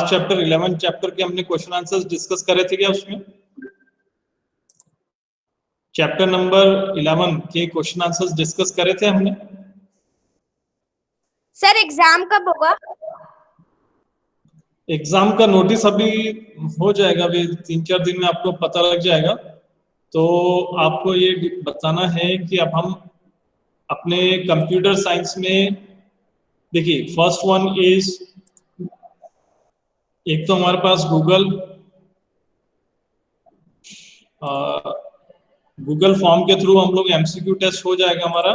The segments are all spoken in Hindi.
चैप्टर 11 चैप्टर के हमने क्वेश्चन आंसर्स डिस्कस करे थे क्या उसमें? चैप्टर नंबर 11 के क्वेश्चन आंसर्स डिस्कस करे थे हमने। सर एग्जाम कब होगा? एग्जाम का नोटिस अभी हो जाएगा, अभी 3-4 दिन में आपको पता लग जाएगा। तो आपको ये बताना है कि अब हम अपने कंप्यूटर साइंस में देखिए, फर्स्ट वन इज, एक तो हमारे पास गूगल फॉर्म के थ्रू हम लोग एमसीक्यू टेस्ट हो जाएगा हमारा।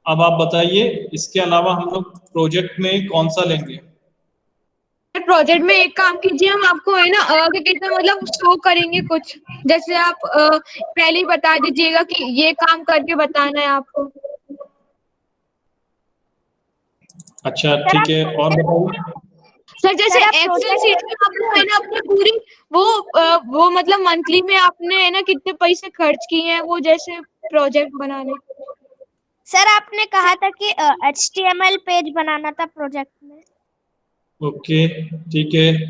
अब आप बताइए, इसके अलावा हम लोग प्रोजेक्ट में कौन सा लेंगे? प्रोजेक्ट में एक काम कीजिए, हम आपको है ना क्या कहते हैं, मतलब शो करेंगे कुछ, जैसे आप पहले ही बता दीजिएगा कि ये काम करके बताना है आपको। अच्छा ठीक है, और बताइए। सर जैसे एक्सेल शीट में आपको है ना अपनी पूरी वो मतलब मंथली में आपने है ना कितने पैसे खर्च किए हैं वो जैसे प्रोजेक्ट बनाने। सर आपने कहा था कि HTML पेज बनाना था प्रोजेक्ट में। ओके ठीक है। ये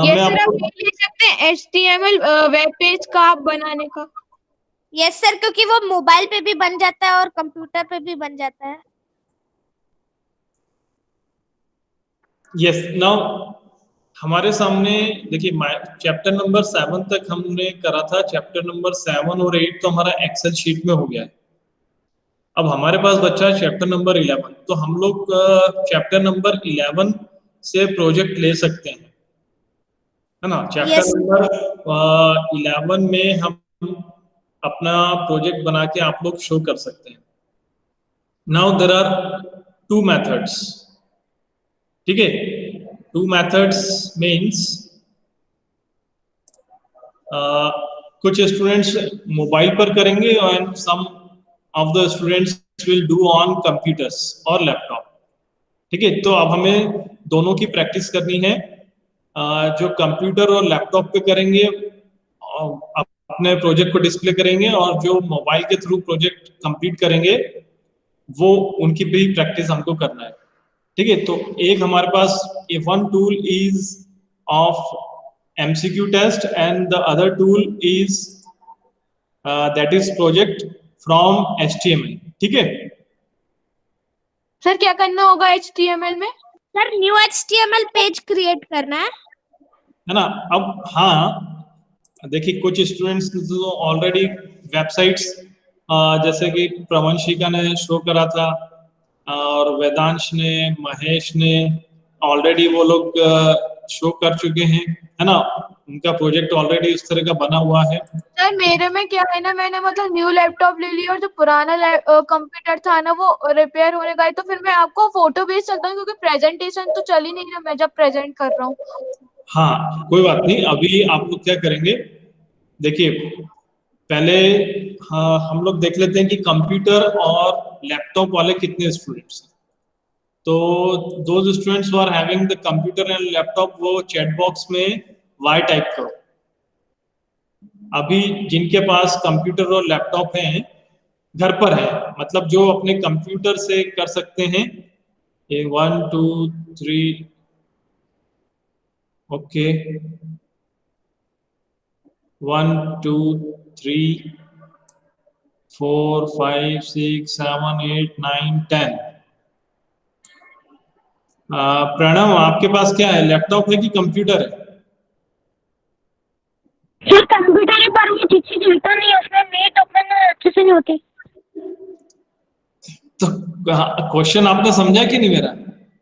मैं सर आप आपको ले सकते हैं HTML वेब पेज का आप बनाने का। यस सर, क्योंकि वो मोबाइल पे भी बन जाता है और कंप्यूटर पे भी बन जाता है। यस नाउ हमारे सामने देखिए, चैप्टर नंबर 7 तक हमने करा था। चैप्टर नंबर 7 और 8 तो हमारा एक्सेल शीट में हो गया है। अब हमारे पास बच्चा है चैप्टर नंबर 11। तो हम लोग चैप्टर नंबर 11 से प्रोजेक्ट ले सकते हैं, है ना। चैप्टर नंबर 11 में हम अपना प्रोजेक्ट बना के आप लोग शो कर सकते हैं। नाउ देयर आर 2 मेथड्स, ठीक है। 2 मेथड्स मीन्स कुछ स्टूडेंट्स मोबाइल पर करेंगे और some of the students will do on computers और लैपटॉप, ठीक है। तो अब हमें दोनों की प्रैक्टिस करनी है। जो कंप्यूटर और लैपटॉप पे करेंगे अपने प्रोजेक्ट को डिस्प्ले करेंगे, और जो मोबाइल के थ्रू प्रोजेक्ट कंप्लीट करेंगे वो उनकी भी प्रैक्टिस हमको करना है, ठीक है। तो एक हमारे पास ये one tool is of MCQ test and the other tool is that is project from HTML, ठीक है। सर क्या करना होगा HTML में? Sir new HTML page create करना है ना। अब हाँ, देखिए कुछ स्टूडेंट्स तो ऑलरेडी वेबसाइट्स जैसे कि प्रवंशिका ने शो करा था, और वेदांश ने, महेश ने, ऑलरेडी वो लोग शो कर चुके हैं, है ना। उनका प्रोजेक्ट ऑलरेडी इस तरह का बना हुआ है। सर मेरे में क्या है ना, मैंने मतलब न्यू लैपटॉप ले लिया और जो पुराना कंप्यूटर था ना वो रिपेयर होने का है, तो फिर मैं आपको फोटो भेज सकता हूँ क्योंकि प्रेजेंटेशन तो चल ही नहीं रहा मैं जब प्रेजेंट कर रहा हूँ। हाँ कोई बात नहीं, अभी आप लोग क्या करेंगे, देखिए पहले हाँ, हम लोग देख लेते हैं कि कंप्यूटर और लैपटॉप वाले कितने स्टूडेंट्स हैं। तो those students who are having the computer and laptop, वो चैट बॉक्स में वाई टाइप करो। अभी जिनके पास कंप्यूटर और लैपटॉप हैं, घर पर है, मतलब जो अपने कंप्यूटर से कर सकते हैं, ये 1 2 3, ओके 1 2 3 4 5 6 7 8 9 10। प्रणव आपके पास क्या है, लैपटॉप है कि कंप्यूटर है? सर कंप्यूटर है पर वो ठीक से चलता नहीं है, उसमें नेट ओपन अच्छे से नहीं होती। तो क्वेश्चन आपने समझा कि नहीं मेरा?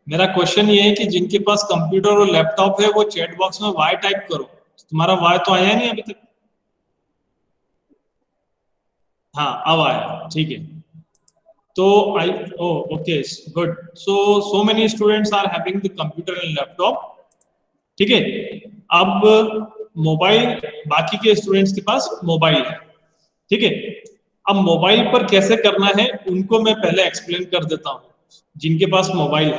मेरा क्वेश्चन ये है कि जिनके पास कंप्यूटर और लैपटॉप है वो चैट बॉक्स में वाई टाइप करो। तुम्हारा वाई तो आया नहीं अभी तक? हाँ अब आया, ठीक है। तो I oh okay good, so many students are having the computer and laptop, ठीक है। अब मोबाइल, बाकी के स्टूडेंट्स के पास मोबाइल है, ठीक है। अब मोबाइल पर कैसे करना है उनको मैं पहले एक्सप्लेन कर देता हूँ, जिनके पास मोबाइल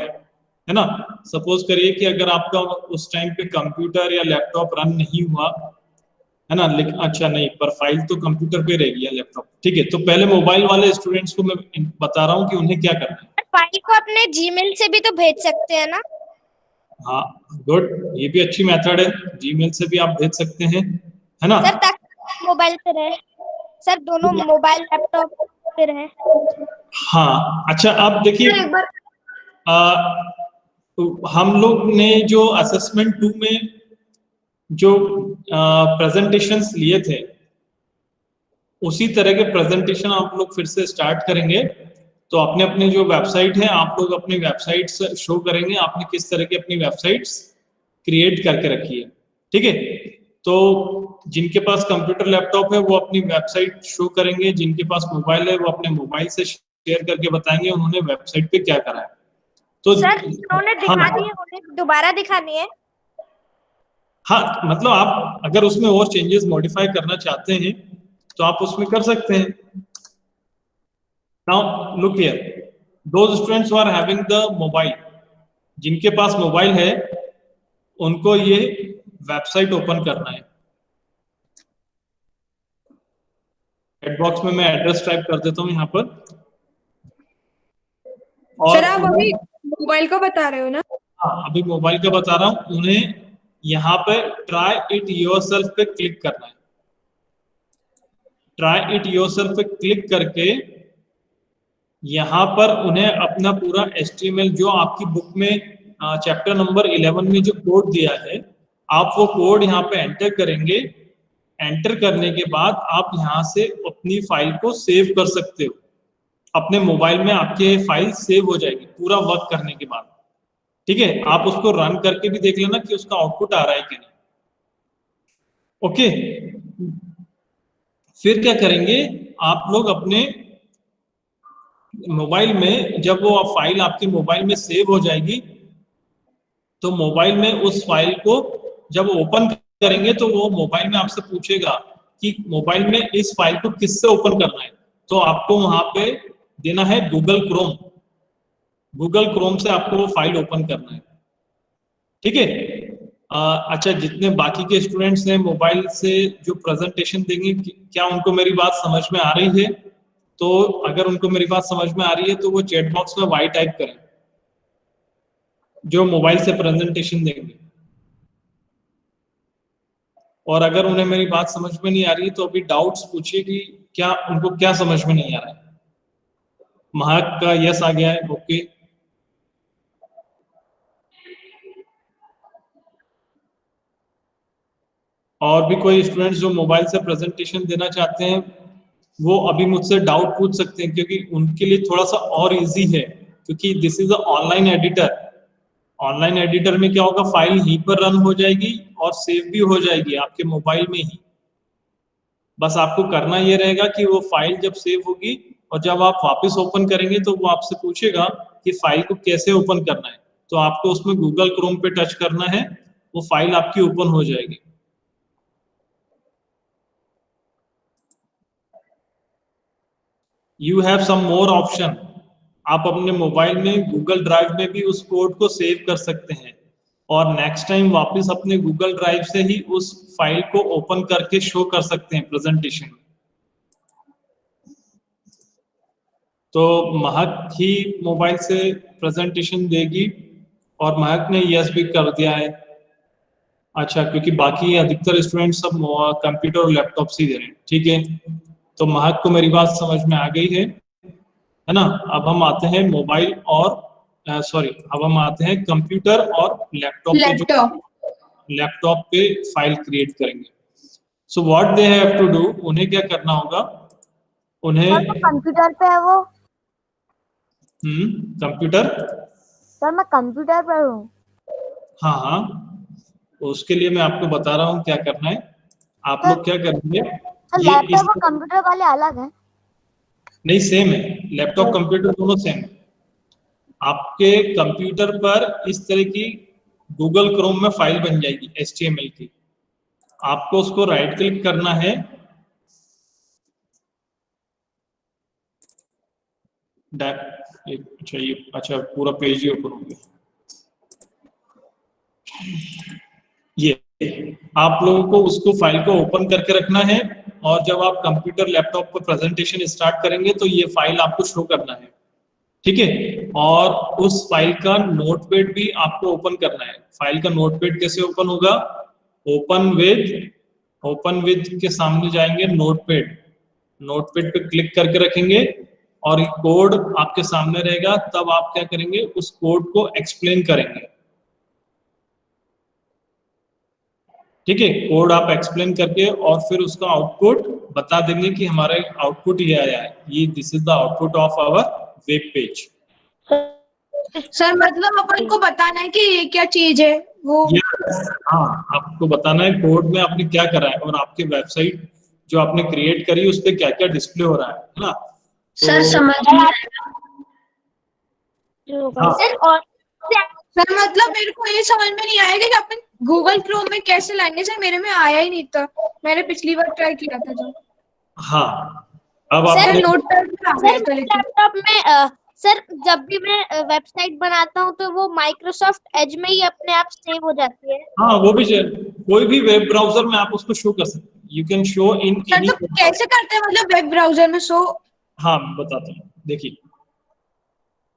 है ना। सपोज करिए कि अगर आपका उस टाइम पे कंप्यूटर या लैपटॉप रन नहीं हुआ, है ना, लेकिन अच्छा नहीं, पर फाइल तो कंप्यूटर पे रहेगी या लैपटॉप, ठीक है। तो पहले मोबाइल वाले स्टूडेंट्स को मैं बता रहा हूँ कि उन्हें क्या करना है। फाइल को अपने जीमेल से भी तो भेज सकते हैं ना? हाँ गुड, ये भी अच्छी मेथड है, जीमेल से भी आप भेज सकते हैं, है ना? सर ताकि मोबाइल पे रहे, सर दोनों मोबाइल लैपटॉप पे रहे। हाँ अच्छा, आप देखिए हम लोग ने जो असेसमेंट 2 में जो प्रेजेंटेशंस लिए थे, उसी तरह के प्रेजेंटेशन आप लोग फिर से स्टार्ट करेंगे। तो अपने अपने जो वेबसाइट है, आप लोग अपनी वेबसाइट्स शो करेंगे, आपने किस तरह की अपनी वेबसाइट्स क्रिएट करके रखी है, ठीक है? तो जिनके पास कंप्यूटर लैपटॉप है वो अपनी वेबसाइट शो करेंगे, जिनके पास मोबाइल है वो अपने मोबाइल से शेयर करके बताएंगे उन्होंने वेबसाइट पे क्या करा है। तो सर उन्होंने दिखा दिए, उन्हें दोबारा दिखानी है? हाँ, मतलब आप अगर उसमें और चेंजेस मॉडिफाई करना चाहते हैं तो आप उसमें कर सकते हैं। Now look here, those students who are having the mobile, जिनके पास मोबाइल है उनको ये वेबसाइट ओपन करना है। चैट बॉक्स में मैं एड्रेस टाइप कर देता हूँ यहाँ पर। और सर आप अभी मोबाइल को बता रहे हो ना? हाँ, अभी मोबाइल का बता रहा हूँ। उन्हें यहाँ पे ट्राई इट योरसेल्फ पे क्लिक करना है। ट्राई इट योरसेल्फ पे क्लिक करके यहाँ पर उन्हें अपना पूरा HTML जो आपकी बुक में चैप्टर नंबर 11 में जो कोड दिया है, आप वो कोड यहाँ पे एंटर करेंगे। एंटर करने के बाद आप यहाँ से अपनी फाइल को सेव कर सकते हो। अपने मोबाइल में आपके फाइल सेव हो जाएगी पूरा वर्क करने के बाद, ठीक है? आप उसको रन करके भी देख लेना कि उसका आउटपुट आ रहा है कि नहीं। ओके, फिर क्या करेंगे आप लोग अपने मोबाइल में, जब वो फाइल आपके मोबाइल में सेव हो जाएगी तो मोबाइल में उस फाइल को जब ओपन करेंगे तो वो मोबाइल में आपसे पूछेगा कि मोबाइल में इस फाइल को किससे ओपन करना है। तो आपको वहां पे देना है गूगल क्रोम। गूगल क्रोम से आपको वो फाइल ओपन करना है, ठीक है? अच्छा, जितने बाकी के स्टूडेंट्स हैं मोबाइल से जो प्रेजेंटेशन देंगे, क्या उनको मेरी बात समझ में आ रही है? तो अगर उनको मेरी बात समझ में आ रही है तो वो चैट बॉक्स में वाई टाइप करें, जो मोबाइल से प्रेजेंटेशन देंगे। और अगर उन्हें मेरी बात समझ में नहीं आ रही तो अभी डाउट्स पूछिए कि क्या उनको क्या समझ में नहीं आ रहा है। महक का यस आ गया है, ओके। और भी कोई स्टूडेंट्स जो मोबाइल से प्रेजेंटेशन देना चाहते हैं वो अभी मुझसे डाउट पूछ सकते हैं, क्योंकि उनके लिए थोड़ा सा और इजी है, क्योंकि this is a online editor. Online editor में क्या होगा, फाइल यहीं पर रन हो जाएगी और सेव भी हो जाएगी आपके मोबाइल में ही। बस आपको करना ये रहेगा कि वो फाइल जब सेव होगी और जब आप वापस ओपन करेंगे तो वो आपसे पूछेगा कि फाइल को कैसे ओपन करना है। तो आपको उसमें गूगल क्रोम पे टच करना है, वो फाइल आपकी ओपन हो जाएगी। You have some more option. आप अपने मोबाइल में गूगल ड्राइव में भी उस कोड को सेव कर सकते हैं और नेक्स्ट टाइम वापस अपने गूगल ड्राइव से ही उस फाइल को ओपन करके शो कर सकते हैं प्रेजेंटेशन में। तो महक ही मोबाइल से प्रेजेंटेशन देगी और महक ने यस भी कर दिया है। अच्छा, क्योंकि बाकी अधिकतर स्टूडेंट सब कंप्यूटर और लैपटॉप से दे रहे हैं, ठीक है? तो महक को मेरी बात समझ में आ गई है ना? अब हम आते हैं मोबाइल और अब हम आते हैं कंप्यूटर और लैपटॉप पे फाइल क्रिएट करेंगे। So what they have to do, उन्हें क्या करना होगा? उन्हें कंप्यूटर पे है वो। कंप्यूटर, सर मैं कंप्यूटर पर हूँ। हाँ हाँ, तो उसके लिए मैं आपको बता रहा हूँ क्या करना है। आप लोग क्या करेंगे, ये लैपटॉप और कंप्यूटर वाले अलग हैं? नहीं, सेम है। लैपटॉप कंप्यूटर दोनों सेम है। आपके कंप्यूटर पर इस तरह की गूगल क्रोम में फाइल बन जाएगी HTML की। आपको उसको राइट क्लिक करना है, अच्छा पूरा पेज ही ओपन हो गया। ये आप लोगों को उसको फाइल को ओपन करके रखना है और जब आप कंप्यूटर लैपटॉप पर प्रेजेंटेशन स्टार्ट करेंगे तो ये फाइल आपको शो करना है। ठीक है। और उस फाइल का नोटपैड भी आपको ओपन करना है। फाइल का नोटपैड कैसे ओपन होगा? ओपन विद के सामने जाएंगे नोटपैड, नोटपैड पे क्लिक करके रखेंगे और कोड आपके सामने रहेगा, तब आप क्या करेंगे, उस कोड को एक्सप्लेन करेंगे। ठीक है, कोड आप एक्सप्लेन करके और फिर उसका आउटपुट बता देंगे कि हमारा आउटपुट ये आया है, ये this is the output of our web page. Sir मतलब अपन को बताना है कि ये क्या चीज है वो। हाँ, आपको बताना है कोड में आपने क्या करा है और आपकी वेबसाइट जो आपने क्रिएट करी उस पर क्या क्या डिस्प्ले हो रहा है ना। सर समझ में आया। हाँ, सर और सर मतलब मेरे को ये समझ में नहीं आएगा कि अपन गूगल क्रोम में कैसे लाएंगे। सर मेरे में आया ही नहीं था, मैंने पिछली बार ट्राई किया था जब। हाँ, अब सर आपने नोटपैड में आ गया था लेकिन। लैपटॉप में सर जब भी मैं वेबसाइट बनाता हूँ तो वो माइक्रोसॉफ्ट एज में ही अपने आप सेव हो जाती है। हाँ, वो भी कोई भी वेब ब्राउजर में आप उसको शो कर सकते हैं। You can show in sir any. तो कैसे करते हैं मतलब वेब ब्राउजर में शो? हाँ, मैं बताता हूँ, देखिए।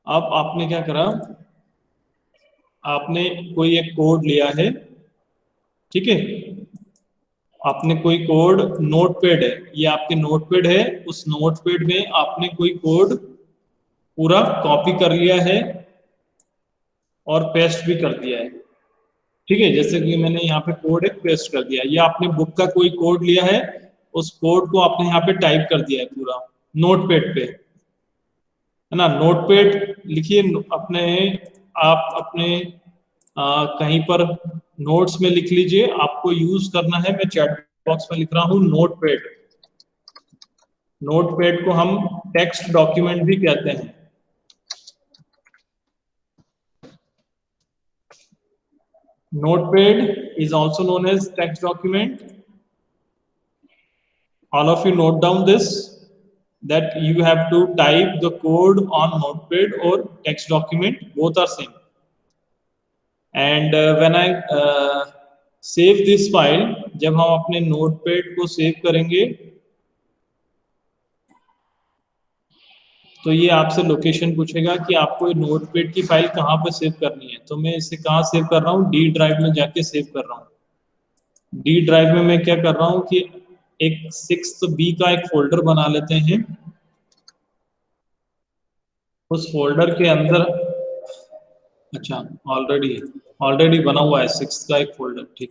अब आपने क्या करा, आपने कोई एक कोड लिया है, ठीक है, आपने कोई कोड, नोटपैड है, ये आपके नोटपैड है, उस नोटपैड में आपने कोई कोड पूरा कॉपी कर लिया है और पेस्ट भी कर दिया है। ठीक है, जैसे कि मैंने यहाँ पे कोड एक पेस्ट कर दिया, ये आपने बुक का कोई कोड लिया है, उस कोड को आपने यहाँ पे टाइप कर दिया है पूरा नोटपैड पे, है ना। नोटपैड लिखिए अपने, आप अपने कहीं पर नोट्स में लिख लीजिए, आपको यूज करना है, मैं चैट बॉक्स में लिख रहा हूँ नोटपैड। नोटपैड को हम टेक्स्ट डॉक्यूमेंट भी कहते हैं। Notepad is also known as text document. All of you note down this, that you have to type the code on Notepad or text document, both are same. And when I save this file, जब हम अपने Notepad को सेव करेंगे तो ये आपसे लोकेशन पूछेगा कि आपको नोटपैड की फाइल कहाँ पर सेव करनी है। तो मैं इसे कहाँ सेव कर रहा हूँ, डी ड्राइव में जाके सेव कर रहा हूँ। डी ड्राइव में मैं क्या कर रहा हूँ कि एक 6B का एक फोल्डर बना लेते हैं, उस फोल्डर के अंदर, अच्छा ऑलरेडी बना हुआ है 6 का एक फोल्डर, ठीक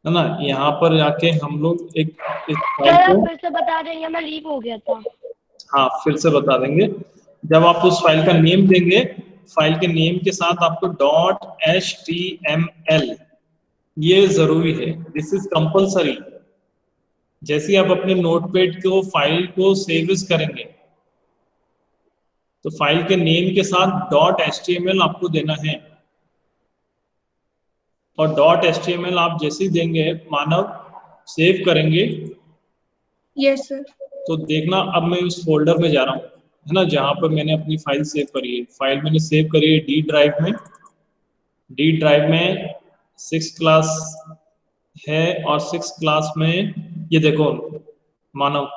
है ना। यहाँ पर जाके हम लोग एक इस फाइल को फिर से बता देंगे, मैं लीक हो गया था। हाँ, फिर से बता देंगे। जब आप उस फाइल का नेम देंगे, फाइल के नेम के साथ आपको .html ये जरूरी है, दिस इज कंपलसरी। जैसे ही आप अपने नोटपैड को फाइल को सेव करेंगे तो फाइल के नेम के साथ .html आपको देना है, और .html आप जैसे ही देंगे, मानव सेव करेंगे, यस सर। तो देखना अब मैं उस फोल्डर में जा रहा हूँ, है ना, जहाँ पर मैंने अपनी फाइल सेव करी है। फाइल मैंने सेव करी है डी ड्राइव में। डी ड्राइव में 6 क्लास है और 6 क्लास में ये देखो मानव,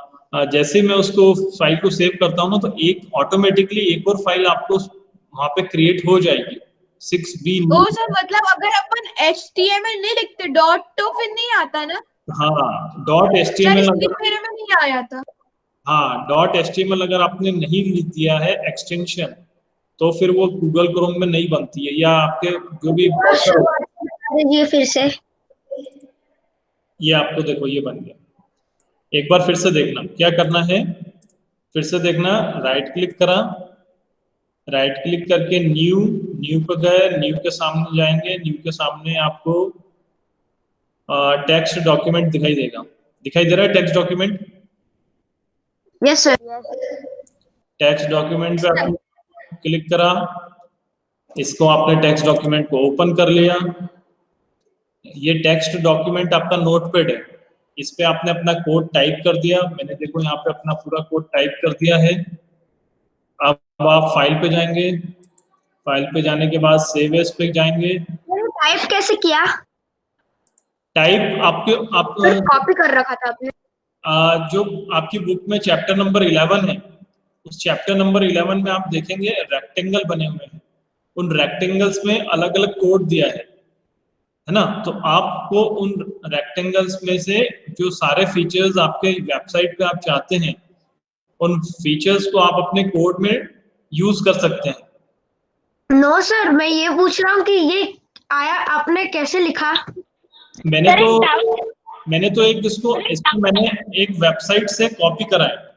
जैसे ही मैं उसको फाइल को सेव करता हूँ ना, तो एक ऑटोमेटिकली एक और फाइल आपको वहां पे क्रिएट हो जाएगी 6B। ओ सर मतलब अगर अपन HTML नहीं लिखते डॉट तो फिर नहीं आता ना? हाँ, सर .html इसलिए अगर, मेरे में नहीं आया था। हाँ, .html अगर आपने नहीं लिख दिया है एक्सटेंशन, तो फिर वो गूगल क्रोम में नहीं बनती है, या आपके जो भी ब्राउज़र दीजिए फिर से। ये आपको देखो ये बन गया। एक बार फिर से देखना क्या करना है, फिर से देखना, राइट क्लिक करा, राइट क्लिक करके न्यू पे गए, न्यू के सामने जाएंगे, न्यू के सामने आपको टेक्स्ट डॉक्यूमेंट दिखाई देगा, दिखाई दे रहा है text document. Yes sir. Text document पे आपने क्लिक करा, इसको आपने टेक्स्ट डॉक्यूमेंट को ओपन कर लिया। ये टेक्स्ट डॉक्यूमेंट आपका नोटपैड है, इस पे आपने अपना कोड टाइप कर दिया। मैंने देखो यहाँ पे अपना पूरा कोड टाइप कर दिया है। अब आप फाइल पे जाएंगे, फाइल पे जाने के बाद सेव एज पे जाएंगे। टाइप कैसे किया? टाइप आपके कॉपी कर रखा था आपने। जो आपकी बुक में चैप्टर नंबर 11 है, उस चैप्टर नंबर 11 में आप देखेंगे रेक्टेंगल बने हुए हैं, उन रेक्टेंगल्स में अलग अलग कोड दिया है ना। तो आपको उन रेक्टेंगल्स में से जो सारे फीचर्स आपके वेबसाइट पे आप चाहते हैं, उन फीचर्स को आप अपने कोड में यूज कर सकते हैं। नो सर, मैं ये पूछ रहा हूँ कि ये आया आपने कैसे लिखा? मैंने तो इसको मैंने एक वेबसाइट से कॉपी करा है।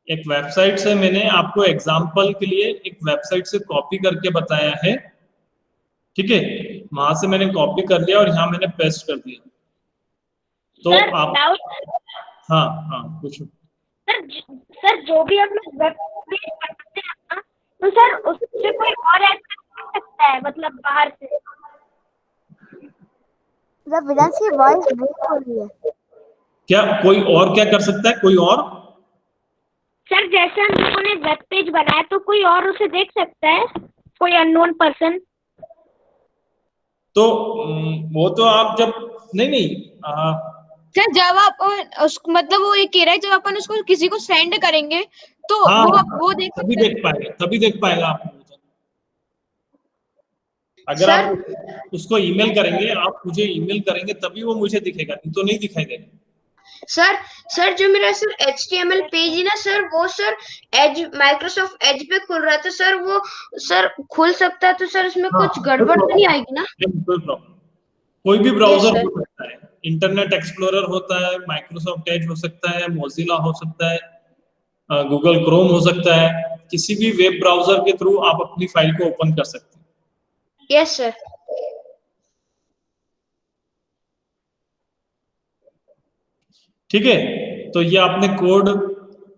एक वेबसाइट से मैंने आपको एग्जांपल के लिए एक वेबसाइट से कॉपी करके बताया है, ठीक है। वहां से मैंने कॉपी कर लिया और यहाँ मैंने पेस्ट कर दिया। तो आप हाँ हाँ पूछो। सर जो भी हम लोग वेब पेज बनाते हैं ना, तो सर उससे कोई और एक्सेस कर सकता है, मतलब बाहर से? विदांश की वॉइस ब्रेक हो रही है। क्या कोई और क्या कर सकता है? कोई और? सर जैसे हम लोगों ने वेब पेज बनाया तो कोई और उसे देख सकता है, कोई अननोन पर्सन? तो वो तो आप जब नहीं सर जब आप मतलब वो ये कह रहा है जब अपन उसको किसी को सेंड करेंगे तो हाँ, वो देख तभी देख पाएगा, तभी देख पाएगा आप। अगर आप उसको ईमेल करेंगे, आप मुझे ईमेल करेंगे तभी वो मुझे दिखेगा, नहीं तो नहीं दिखाई देगा। सर जो मेरा सर HTML पेज है ना सर, वो सर एज माइक्रोसॉफ्ट एज पे खुल रहा था सर, वो सर खुल सकता है तो सर इसमें कुछ गड़बड़ तो नहीं आएगी ना? कोई प्रॉब्लम, कोई भी ब्राउजर हो सकता है, इंटरनेट एक्सप्लोरर होता है, माइक्रोसॉफ्ट एज हो सकता है, मोजिला हो सकता है, गूगल क्रोम हो सकता है, किसी भी वेब ब्राउजर के थ्रू आप अपनी फाइल को ओपन कर सकते हैं। Yes sir. ठीक है, तो ये आपने कोड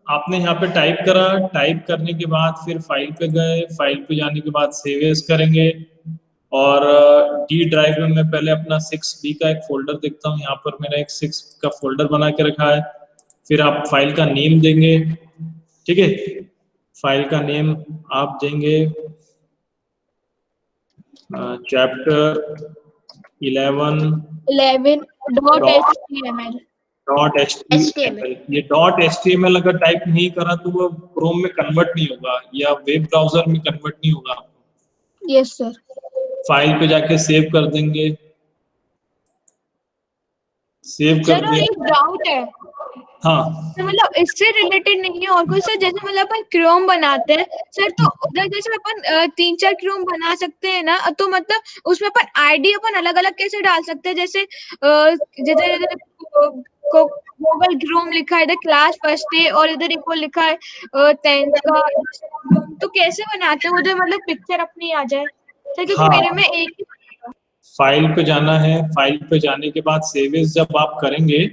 आपने यहाँ पे टाइप करा, टाइप करने के बाद फिर फाइल पे गए, फाइल पे जाने के बाद सेव एज करेंगे, और डी ड्राइव में मैं पहले अपना 6B का एक फोल्डर देखता हूँ, यहाँ पर मैंने एक 6 का फोल्डर बना के रखा है। फिर आप फाइल का नेम देंगे, ठीक है, फाइल का नेम आप देंगे चैप्टर 11.html। ये .html अगर टाइप नहीं करा तो वो क्रोम में कन्वर्ट नहीं होगा या वेब ब्राउजर में कन्वर्ट नहीं होगा। Yes sir. फाइल पे जाके सेव कर देंगे, सेव कर दिया। एक डाउट है, हाँ तो मतलब इससे रिलेटेड नहीं है और कुछ सर, जैसे मतलब अपन क्रोम बनाते हैं सर, तो उधर जैसे अपन 3-4 क्रोम बना सकते हैं ना, तो मतलब उसमें अपन आईडी अपन अलग अलग कैसे डाल सकते हैं? जैसे जैसे गूगल क्रोम लिखा है इधर क्लास फर्स्ट है और इधर एक वो लिखा है 10th का, तो कैसे बनाते हैं उधर, मतलब पिक्चर अपनी आ जाए सर, क्योंकि मेरे में एक ही फाइल पे जाना है। फाइल पे जाने के बाद सेव एज जब आप करेंगे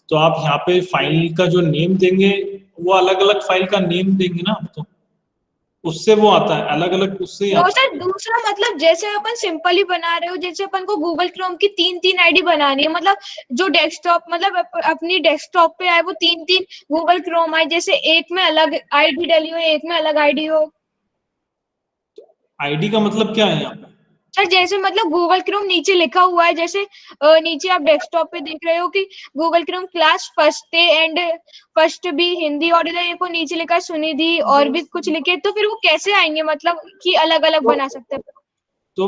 तो आप यहाँ पे फाइल का जो नेम देंगे वो अलग अलग फाइल का नेम देंगे ना, तो उससे वो आता है अलग अलग, उससे तो सर दूसरा मतलब जैसे अपन सिंपली बना रहे हो, जैसे अपन को गूगल क्रोम की 3-3 आईडी बनानी है, मतलब जो डेस्कटॉप मतलब अपनी डेस्कटॉप पे आए वो 3-3 गूगल क्रोम आए, जैसे एक में अलग आईडी डली हो, एक में अलग आईडी हो। आईडी का मतलब क्या है यहाँ पे? सर जैसे मतलब गूगल क्रोम नीचे लिखा हुआ है, जैसे नीचे आप डेस्कटॉप पे देख रहे हो कि Google Chrome class first and first भी हिंदी, और इधर एक नीचे लिखा है सुनिधि और भी कुछ लिखे, तो फिर वो कैसे आएंगे, मतलब कि अलग अलग बना सकते हैं? तो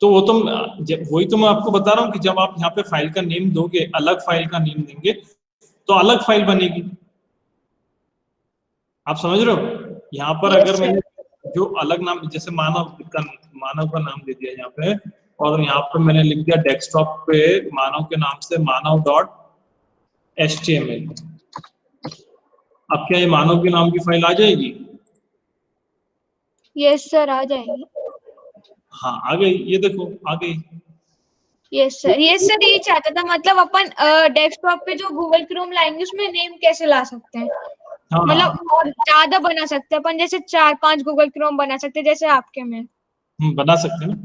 वो तो वही तो मैं आपको बता रहा हूँ कि जब आप यहाँ पे फाइल का नेम दोगे, अलग फाइल का नेम देंगे तो अलग फाइल बनेगी। आप समझ रहे हो? यहाँ पर अगर मैंने जो अलग नाम, जैसे मानव का नाम दे दिया यहाँ पे, और यहाँ पे मैंने लिख दिया डेस्कटॉप पे मानव के नाम से maanav.html। अब क्या ये मानव के नाम की फाइल आ जाएगी? यस सर आ जाएगी। हाँ आ गई, ये देखो आ गई। यस सर ये चाहता था, मतलब अपन डेस्कटॉप पे जो गूगल क्रोम लाएंगे उसमें नेम कैसे ला सकते हैं? हाँ, मतलब और ज्यादा बना सकते हैं अपन, जैसे 4-5 गूगल क्रोम बना सकते हैं जैसे आपके में। बना सकते हैं ना,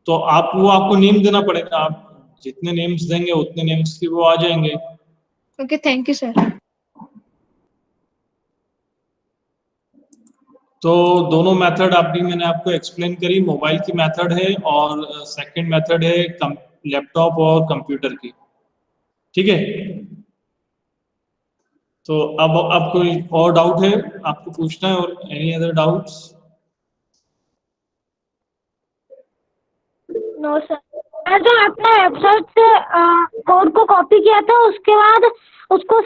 तो आपको नेम देना पड़ेगा। आप जितने नेम्स देंगे उतने नेम्स की वो आ जाएंगे। Okay thank you sir. तो दोनों मेथड अभी मैंने आपको एक्सप्लेन करी, मोबाइल की मेथड है और सेकंड मेथड है लैपटॉप और कंप्यूटर की, ठीक है। तो अब कोई और डाउट है आपको पूछना है, और any other doubts? No sir. जो आपने वेबसाइट से कोड को कॉपी किया था, उसके बाद उसको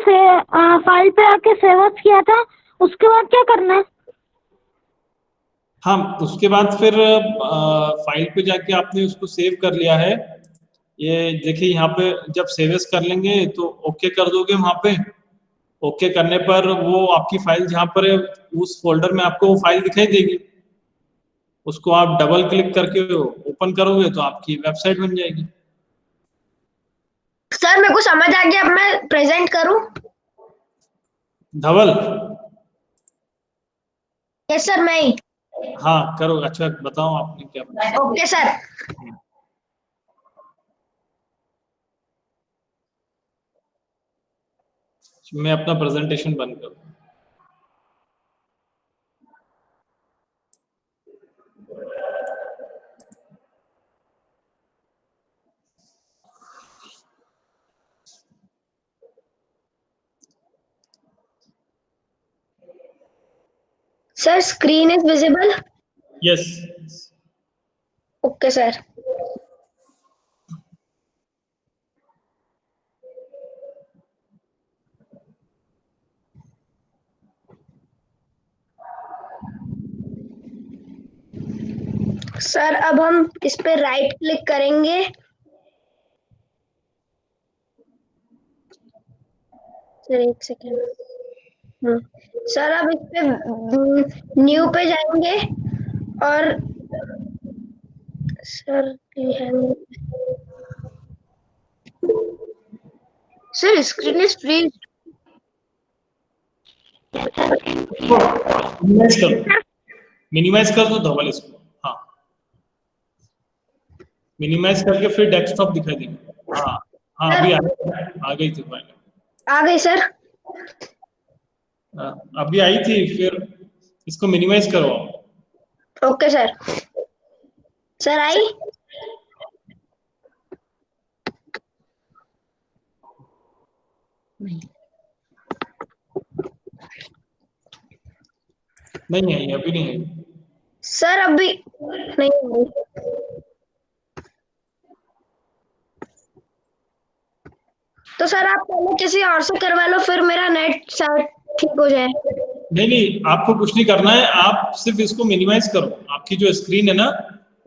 फाइल पे आके सेव किया था, उसके बाद क्या करना है? हाँ, उसके बाद फिर फाइल पे जाके आपने उसको सेव कर लिया है। ये देखिए यहाँ पे जब सेव कर लेंगे तो ओके कर दोगे वहां पे। ओके करने पर वो आपकी फाइल जहाँ पर है उस फोल्डर में आपको वो फाइल दिखाई देगी। उसको आप डबल क्लिक करके ओपन करोगे तो आपकी वेबसाइट बन जाएगी। सर मेरे को समझ आ गया, अब मैं प्रेजेंट करूं? धवल? यस सर, मैं ही। हाँ करो। अच्छा बताओ आपने क्या? Okay sir. मैं अपना प्रेजेंटेशन बंद करूँ। Sir screen is visible? Yes. Okay sir. Sir अब हम इस पे राइट क्लिक करेंगे। सर एक सेकेंड। सर अब इस पे न्यू पे जाएंगे और sir sir screen is freeze. Minimise कर दो धवल इसको। हाँ मिनिमाइज करके फिर डेस्कटॉप दिखाई देगी। हाँ हाँ अभी आ गई थी फाइल। आ गई सर। अभी आई थी, फिर इसको मिनिमाइज करो। Okay sir. Sir I? नहीं आई, अभी नहीं आई। सर अभी नहीं आई। तो सर आप पहले किसी और से करवा लो, फिर मेरा नेट सर ठीक हो जाए। नहीं नहीं, आपको कुछ नहीं करना है, आप सिर्फ इसको मिनिमाइज करो। आपकी जो स्क्रीन है ना,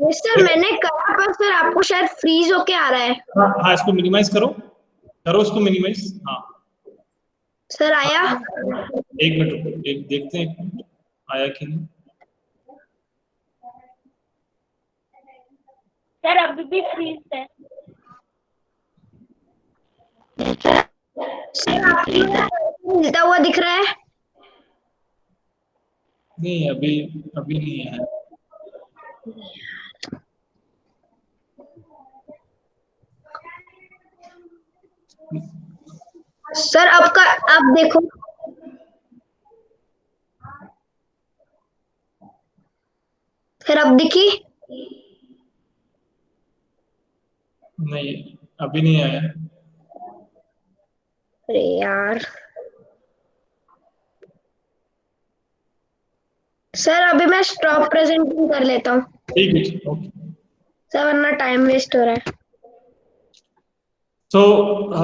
यस सर मैंने करा, पर सर आपको शायद फ्रीज होके आ रहा है। हाँ इसको मिनिमाइज करो। करो इसको मिनिमाइज। हाँ सर आया? एक मिनट रुको, एक देखते हैं आया कि नहीं। सर अभी भी फ्रीज है। सर आपको हिलता हुआ दिख रहा है? नहीं अभी अभी नहीं है। सर आपका आप देखो। फिर अब दिखी? नहीं अभी नहीं आया। अरे यार। सर अभी मैं स्टॉप प्रेजेंटिंग कर लेता हूँ ठीक है ओके। सर, वरना टाइम वेस्ट हो रहा है। तो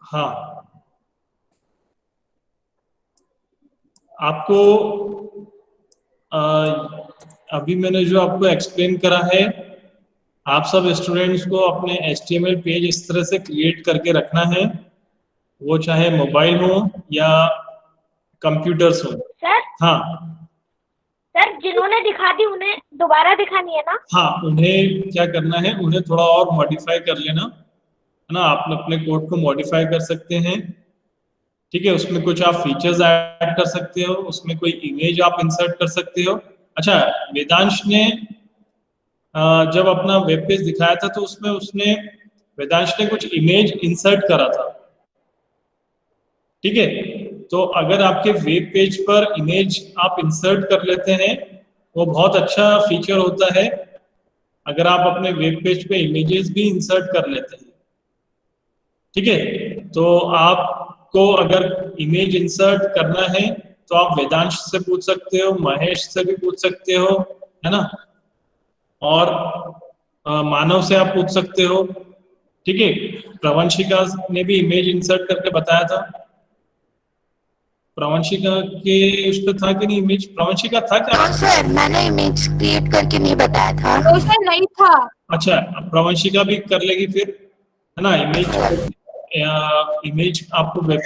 हाँ आपको अभी मैंने जो आपको एक्सप्लेन करा है, आप सब स्टूडेंट्स को अपने HTML पेज इस तरह से क्रिएट करके रखना है, वो चाहे मोबाइल हो या कंप्यूटर्स हो। सर हाँ सर जिन्होंने दिखा दी उन्हें दोबारा दिखानी है ना? हाँ उन्हें क्या करना है, उन्हें थोड़ा और मॉडिफाई कर लेना है ना। आप अपने कोड को मॉडिफाई कर सकते हैं, ठीक है। उसमें कुछ आप फीचर्स ऐड कर सकते हो, उसमें कोई इमेज आप इंसर्ट कर सकते हो। अच्छा वेदांश ने जब अपना वेब पेज दिखाया था तो उसमें उसने वेदांश ने कुछ इमेज इंसर्ट करा था, ठीक है। तो अगर आपके वेब पेज पर इमेज आप इंसर्ट कर लेते हैं, वो बहुत अच्छा फीचर होता है। अगर आप अपने वेब पेज पे इमेजेस भी इंसर्ट कर लेते हैं, ठीक है, तो आपको अगर इमेज इंसर्ट करना है तो आप वेदांश से पूछ सकते हो, महेश से भी पूछ सकते हो, है ना, और मानव से आप पूछ सकते हो, ठीक है। प्रवंशिका ने भी इमेज इंसर्ट करके बताया था। प्रवंशिका के उस पर था कि नहीं इमेज? प्रवंशिका था क्या? सर मैंने इमेज क्रिएट करके नहीं बताया था। तो सर नहीं था। अच्छा, प्रवंशिका भी कर लेगी फिर, है ना, इमेज आपको वेब।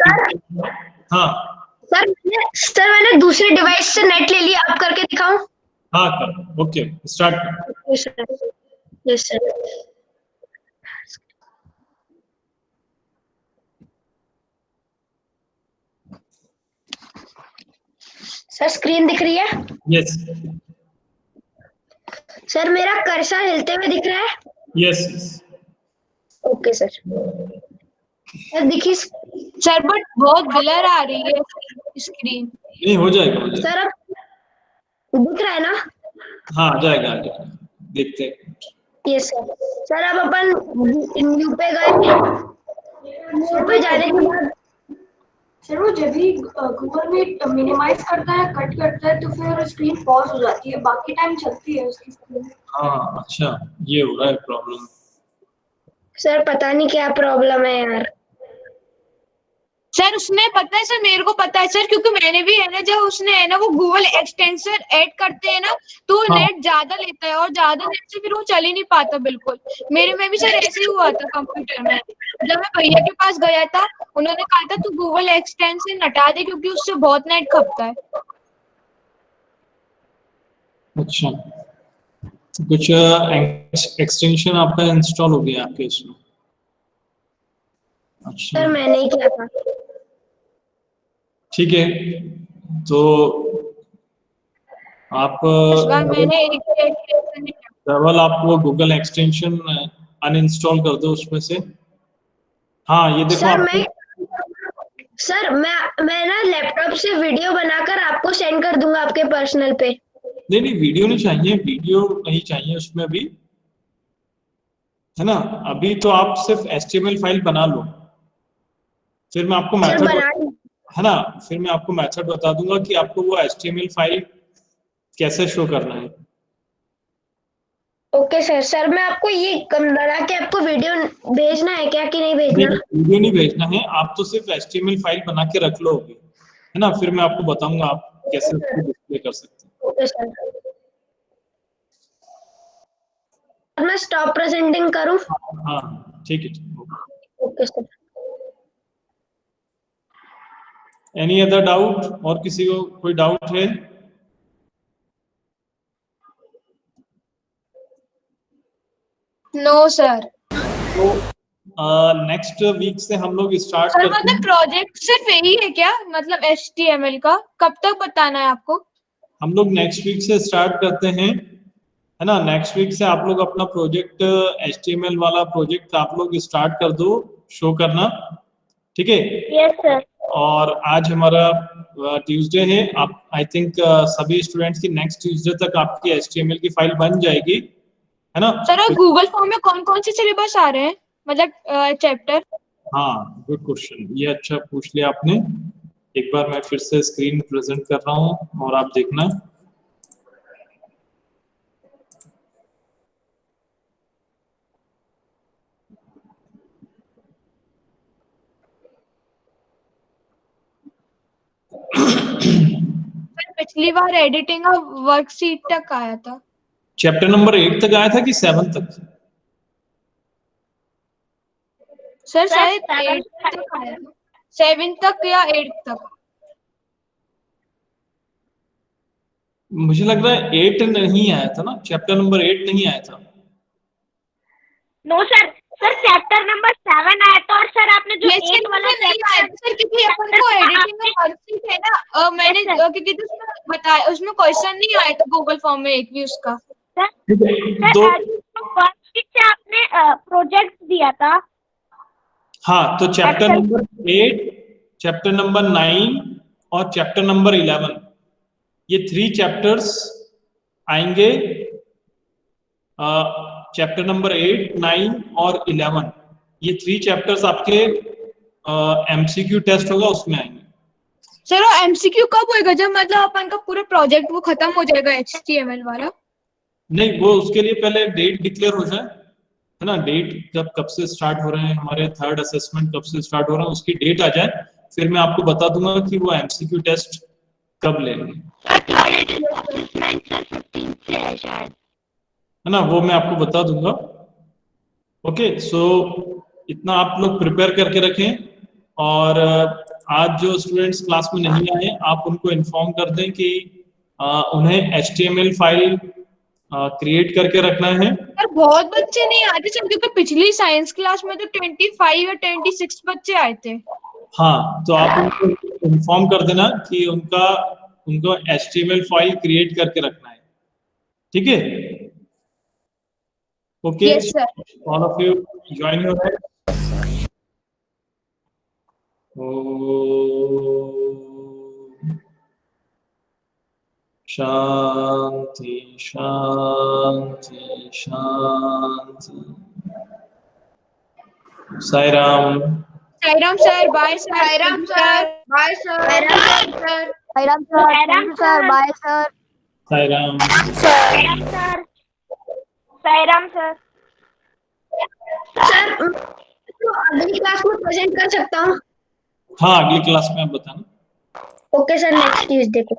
हाँ सर मैंने दूसरे डिवाइस से नेट ले लिया, आप करके दिखाऊं? हाँ कर, ओके स्टार्ट कर। Yes sir. सर स्क्रीन दिख रही है? यस सर मेरा कर्सर हिलते हुए दिख रहा है? Yes okay sir. सर दिखी? सर बट बहुत ब्लर आ रही है स्क्रीन। नहीं, हो जाएगा, हो जाएगा। सर अब दिख रहा है ना? हाँ आ जाएगा, देखते हैं। Yes sir. सर अब अपन न्यू पे गए, न्यू पे जाने के बाद सर वो जब भी गूगल मीट मिनिमाइज करता है, कट करता है, तो फिर स्क्रीन पॉज हो जाती है, बाकी टाइम चलती है उसकी स्क्रीन। हाँ अच्छा, ये हो रहा है प्रॉब्लम। सर पता नहीं क्या प्रॉब्लम है यार। सर उसने पता है सर, मेरे को पता है सर, क्योंकि मैंने भी है ना, जब उसने है ना वो गूगल एक्सटेंशन ऐड करते हैं ना, तो हाँ। नेट ज्यादा लेता है और ज्यादा नेट से फिर वो चल ही नहीं पाता बिल्कुल। मेरे में भी सर ऐसे ही हुआ था कंप्यूटर में। जब मैं भैया के पास गया था, उन्होंने कहा था तू गूगल एक्सटेंशन हटा दे क्योंकि उससे बहुत नेट खपता है। अच्छा, तो कुछ एक्सटेंशन आपका इंस्टॉल हो गया आपके इसमें? अच्छा सर मैंने ही किया था। ठीक है, तो आप इस बार मैंने एक एक्सटेंशन नहीं किया। डबल आप वो गूगल एक्सटेंशन अनइंस्टॉल कर दो उसमें से। हाँ ये देखो सर मैं ना लैपटॉप से वीडियो बनाकर आपको सेंड कर दूंगा आपके पर्सनल पे। नहीं नहीं, वीडियो नहीं चाहिए, वीडियो नहीं चाहिए उसमें अभी, है ना। अभी तो आप सिर्फ HTML फाइल बना लो, फिर मैं आपको सर मेथड, बना, है ना, फिर मैं आपको मेथड बता दूंगा कि आपको वो HTML फाइल कैसे शो करना है। Okay sir. सर मैं आपको ये बना के आपको वीडियो भेजना है क्या कि नहीं भेजना? वीडियो नहीं भेजना है, आप तो सिर्फ HTML फाइल बना के रख लो अभी, है ना, फिर मैं आपको बताऊंगा आप कैसे उसको डिस्प्ले कर सकते हैं। Okay sir. मैं स्टॉप प्रेजेंटिंग करूं? हाँ ठीक है। Okay sir. Any other doubt? और किसी को कोई डाउट है? No sir. तो नेक्स्ट वीक से हम लोग स्टार्ट सर करते मतलब हैं। प्रोजेक्ट सिर्फ यही है क्या, मतलब HTML का कब तक बताना है आपको? हम लोग नेक्स्ट वीक से स्टार्ट करते हैं, है ना। नेक्स्ट वीक से आप लोग अपना प्रोजेक्ट HTML वाला प्रोजेक्ट आप लोग स्टार्ट कर दो, शो करना, ठीक है। Yes sir. और आज हमारा ट्यूसडे है, आप आई थिंक सभी स्टूडेंट्स की नेक्स्ट ट्यूसडे तक आपकी HTML की फाइल बन जाएगी, है ना। सर और गूगल फॉर्म में कौन कौन से सिलेबस आ रहे हैं, मतलब चैप्टर? हाँ गुड क्वेश्चन, ये अच्छा पूछ लिया आपने। एक बार मैं फिर से स्क्रीन प्रेजेंट कर रहा हूँ और आप देखना। सर पिछली बार एडिटिंग का वर्कशीट तक आया था। चैप्टर नंबर 8 तक आया था कि 7 तक? सर शायद 8 तक आया था, 7 तक या 8 तक। मुझे लग रहा है 8 नहीं आया था ना, चैप्टर नंबर 8 नहीं आया था। No sir, sir chapter number 7 आया था। और सर आपने जो 8 वाला नहीं आया था सर, क्योंकि अपन को एडिटिंग का वर्कशीट है ना, मैंने क्योंकि उसमें बताया, उसमें क्वेश्चन नहीं आया था गूगल फॉर्म में एक भी उसका। दो, वर्कशीट से आपने प्रोजेक्ट दिया था। हाँ तो चैप्टर नंबर 8, चैप्टर नंबर 9 और चैप्टर नंबर 11, ये 3 चैप्टर्स आएंगे चैप्टर नंबर 8, 9 और 11, ये 3 चैप्टर्स आपके एमसीक्यू टेस्ट होगा, उसमें आएंगे। सर वो एमसीक्यू कब होएगा, जब मतलब अपन का पूरा प्रोजेक्ट वो खत्म हो जाएगा HTML वाला? नहीं, वो उसके लिए पहले डेट डिक्लेयर हो जाए, है ना, डेट कब से स्टार्ट हो रहे हैं, हमारे 3rd असेसमेंट कब से स्टार्ट हो रहा है, उसकी डेट आ जाए, फिर मैं आपको बता दूंगा कि वो एमसीक्यू टेस्ट कब लेंगे, है ना, वो मैं आपको बता दूंगा। ओके, सो इतना आप लोग प्रिपेयर करके रखें, और आज जो स्टूडेंट्स क्लास में नहीं आए, आप उनको इन्फॉर्म कर दें कि उन्हें HTML फाइल क्रिएट करके रखना है। सर बहुत बच्चे नहीं आते सर, क्योंकि पिछली साइंस क्लास में तो 25 या 26 बच्चे आए थे। हाँ, तो आप उनको इन्फॉर्म कर देना कि उनको HTML फाइल क्रिएट करके रखना है, ठीक है? Okay, Yes, sir. All of you join your head. शांति शांति शांति। Sai Ram. Sairam sir, bye sir. Sairam sir, bye sir. Sairam sir, Sairam sir, bye sir. Sai Ram. Sairam sir, Sairam sir. Sir तो अगली क्लास में प्रेजेंट कर सकता हूँ? हाँ, अगली क्लास में आप बताना। ओके सर, नेक्स्ट ट्यूसडे को।